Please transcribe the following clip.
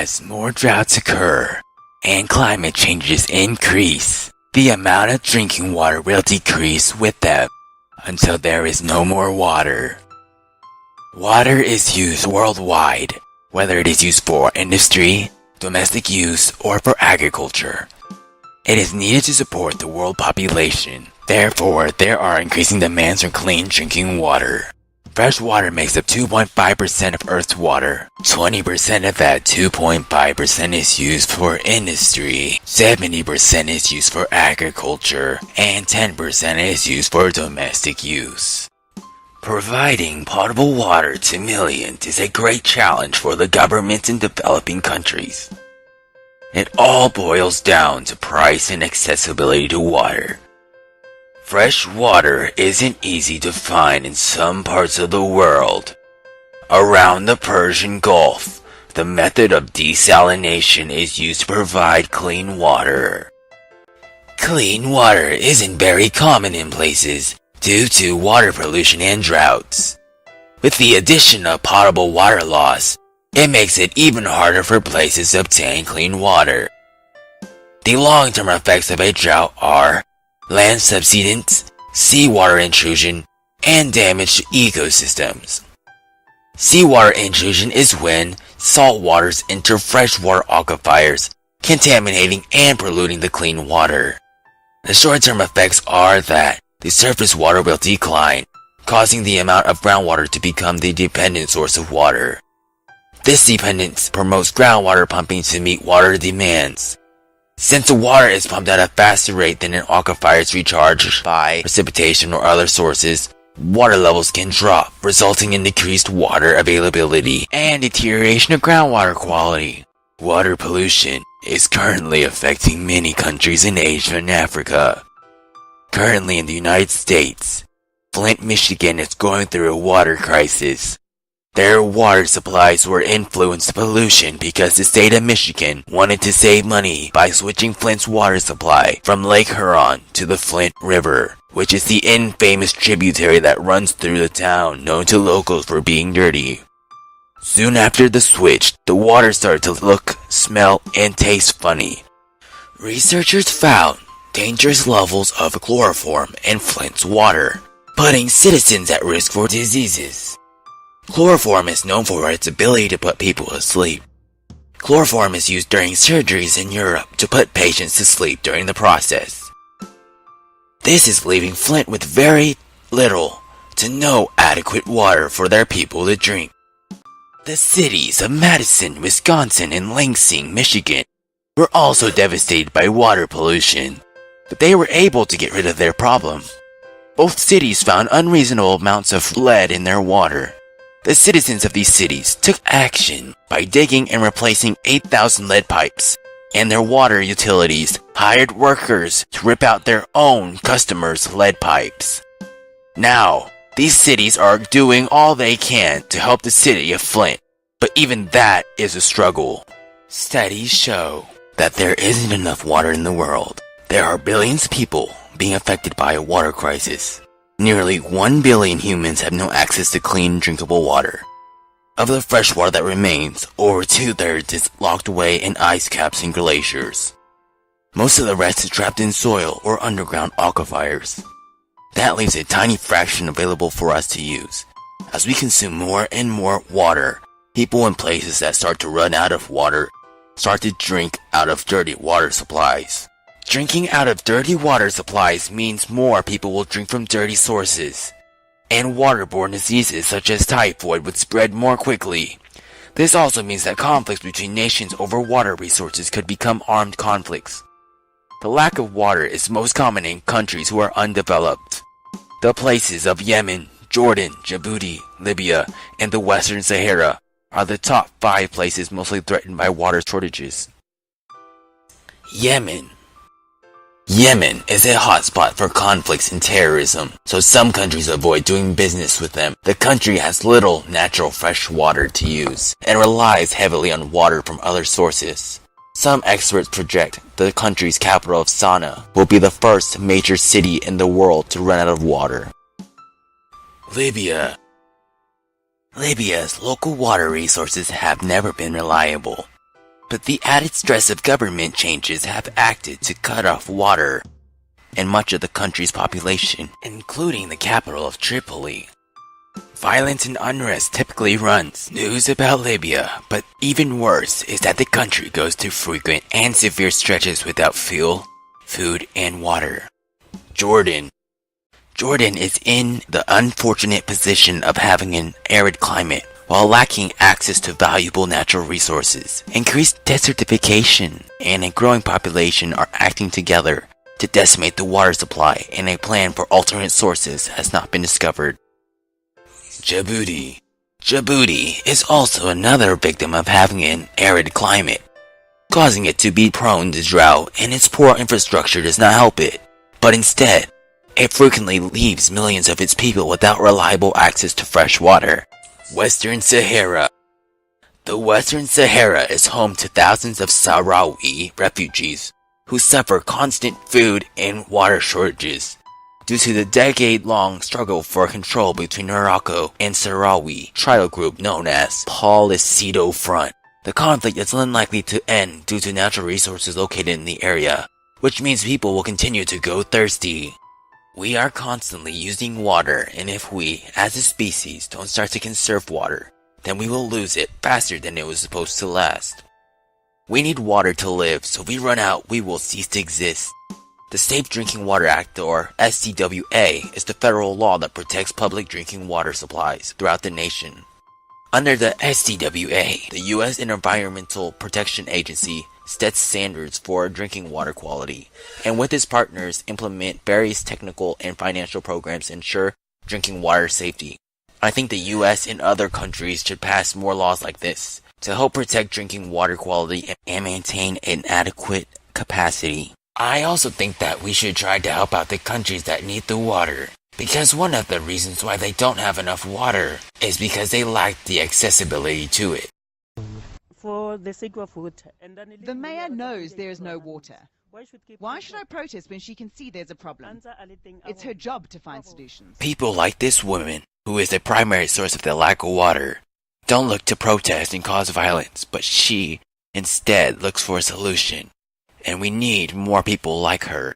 As more droughts occur and climate changes increase, the amount of drinking water will decrease with them until there is no more water. Water is used worldwide, whether it is used for industry, domestic use, or for agriculture. It is needed to support the world population. Therefore, there are increasing demands for clean drinking water. Fresh water makes up 2.5% of Earth's water. 20% of that 2.5% is used for industry, 70% is used for agriculture, and 10% is used for domestic use. Providing potable water to millions is a great challenge for the governments in developing countries. It all boils down to price and accessibility to water. Fresh water isn't easy to find in some parts of the world. Around the Persian Gulf, the method of desalination is used to provide clean water. Clean water isn't very common in places due to water pollution and droughts. With the addition of potable water loss, it makes it even harder for places to obtain clean water. The long-term effects of a drought are land subsidence, seawater intrusion, and damage to ecosystems. Seawater intrusion is when salt waters enter freshwater aquifers, contaminating and polluting the clean water. The short-term effects are that the surface water will decline, causing the amount of groundwater to become the dependent source of water. This dependence promotes groundwater pumping to meet water demands. Since the water is pumped at a faster rate than an aquifer is recharged by precipitation or other sources, water levels can drop, resulting in decreased water availability and deterioration of groundwater quality. Water pollution is currently affecting many countries in Asia and Africa. Currently in the United States, Flint, Michigan is going through a water crisis. Their water supplies were influenced by pollution because the state of Michigan wanted to save money by switching Flint's water supply from Lake Huron to the Flint River, which is the infamous tributary that runs through the town, known to locals for being dirty. Soon after the switch, the water started to look, smell, and taste funny. Researchers found dangerous levels of chloroform in Flint's water, putting citizens at risk for diseases. Chloroform is known for its ability to put people to sleep. Chloroform is used during surgeries in Europe to put patients to sleep during the process. This is leaving Flint with very little to no adequate water for their people to drink. The cities of Madison, Wisconsin, and Lansing, Michigan, were also devastated by water pollution, but they were able to get rid of their problem. Both cities found unreasonable amounts of lead in their water. The citizens of these cities took action by digging and replacing 8,000 lead pipes, and their water utilities hired workers to rip out their own customers' lead pipes. Now, these cities are doing all they can to help the city of Flint, but even that is a struggle. Studies show that there isn't enough water in the world. There are billions of people being affected by a water crisis. Nearly 1 billion humans have no access to clean, drinkable water. Of the fresh water that remains, over 2/3 is locked away in ice caps and glaciers. Most of the rest is trapped in soil or underground aquifers. That leaves a tiny fraction available for us to use. As we consume more and more water, people in places that start to run out of water start to drink out of dirty water supplies. Drinking out of dirty water supplies means more people will drink from dirty sources, and waterborne diseases such as typhoid would spread more quickly. This also means that conflicts between nations over water resources could become armed conflicts. The lack of water is most common in countries who are undeveloped. The places of Yemen, Jordan, Djibouti, Libya, and the Western Sahara are the top 5 places mostly threatened by water shortages. Yemen is a hotspot for conflicts and terrorism, so some countries avoid doing business with them. The country has little natural fresh water to use, and relies heavily on water from other sources. Some experts project the country's capital of Sana'a will be the first major city in the world to run out of water. Libya's local water resources have never been reliable. But the added stress of government changes have acted to cut off water in much of the country's population, including the capital of Tripoli. Violence and unrest typically runs news about Libya, but even worse is that the country goes through frequent and severe stretches without fuel, food, and water. Jordan is in the unfortunate position of having an arid climate while lacking access to valuable natural resources. Increased desertification and a growing population are acting together to decimate the water supply, and a plan for alternate sources has not been discovered. Djibouti is also another victim of having an arid climate, causing it to be prone to drought, and its poor infrastructure does not help it. But instead, it frequently leaves millions of its people without reliable access to fresh water. Western Sahara. The Western Sahara is home to thousands of Sahrawi refugees who suffer constant food and water shortages due to the decade-long struggle for control between Morocco and Sahrawi tribal group known as Polisario Front. The conflict is unlikely to end due to natural resources located in the area, which means people will continue to go thirsty. We are constantly using water, and if we, as a species, don't start to conserve water, then we will lose it faster than it was supposed to last. We need water to live, so if we run out, we will cease to exist. The Safe Drinking Water Act, or SDWA, is the federal law that protects public drinking water supplies throughout the nation. Under the SDWA, the U.S. Environmental Protection Agency sets standards for drinking water quality, and with its partners implement various technical and financial programs to ensure drinking water safety. I think the U.S. and other countries should pass more laws like this to help protect drinking water quality and maintain an adequate capacity. I also think that we should try to help out the countries that need the water, because one of the reasons why they don't have enough water is because they lack the accessibility to it. For the sake of water. The mayor knows there is no water. Why should I protest when she can see there's a problem? It's her job to find solutions. People like this woman, who is the primary source of the lack of water, don't look to protest and cause violence, but she instead looks for a solution. And we need more people like her.